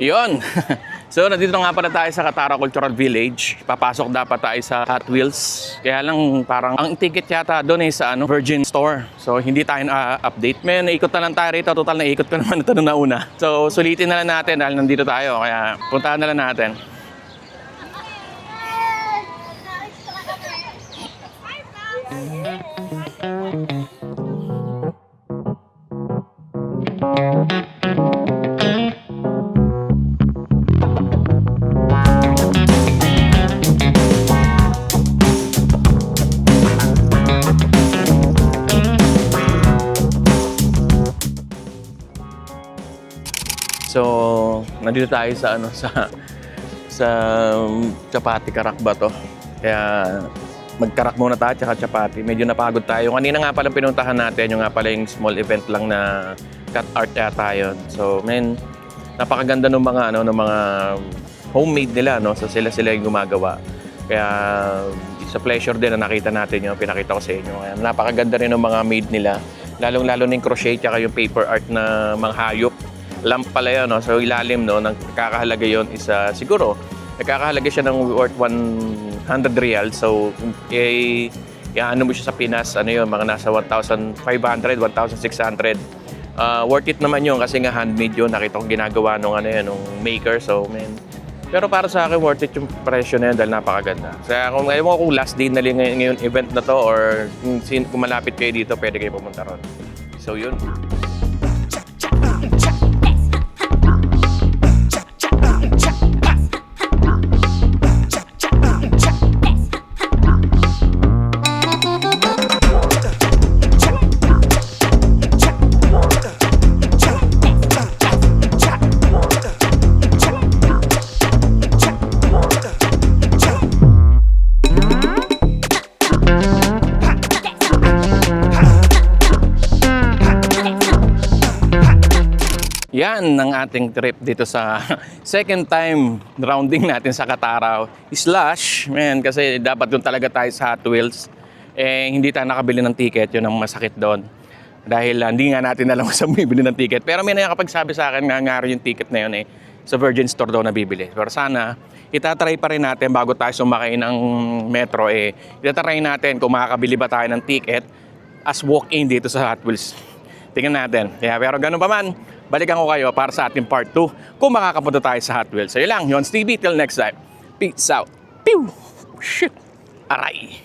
Yun. So, nandito nga pala tayo sa Katara Cultural Village. Papasok dapat tayo sa Hot Wheels. Kaya lang parang ang ticket yata doon sa Virgin Store. So, hindi tayo na-update. Men, ikot na lang tayo rito. Total na ikot ko naman ito na una. So, sulitin na lang natin dahil nandito tayo. Kaya puntahan na lang natin. So, nandito tayo sa sa Chapati Karak ba to? Kaya magkarak muna tayo tsaka chapati. Medyo napagod tayo. Kanina nga pala pinuntahan natin yung nga pala yung small event lang na cut art yata yun. So, napakaganda ng mga ng mga homemade nila, no? So, sila yung gumagawa. Kaya it's a pleasure din na nakita natin yung pinakita ko sa inyo. Kaya napakaganda rin ng mga made nila. Lalong-lalo na yung crochet tsaka yung paper art na mga hayop. Lamp pala yun, no? So ilalim, no, nagkakahalaga yun isa siguro. Nagkakahalaga siya ng worth 100 real. So ano mo siya sa Pinas, mga nasa 1,500, 1,600. Worth it naman yun kasi nga handmade yun. Nakita ko ginagawa nung maker. So pero para sa akin worth it yung presyo na yun dahil napakaganda. Kaya kung last day na lang ngayon event na to or kung malapit kayo dito, pwede kayo pumunta ron. So yun. Yan ang ating trip dito sa second time rounding natin sa Katara. Kasi dapat doon talaga tayo sa Hot Wheels. Hindi tayo nakabili ng ticket, yun ang masakit doon. Dahil hindi nga natin alam kung saan bibili ng ticket. Pero may nakapagsabi sa akin nga yung ticket na yun sa Virgin Store daw na bibili. Pero sana, itatry pa rin natin bago tayo sumakay ng metro. Itatry natin kung makakabili ba tayo ng ticket as walk-in dito sa Hot Wheels. Tingnan natin. Pero ganun pa man, balikan ko kayo para sa ating part 2 kung makakapunta tayo sa Hot Wheels. So yun lang, Yons TV. Till next time. Peace out. Pew! Shit! Aray!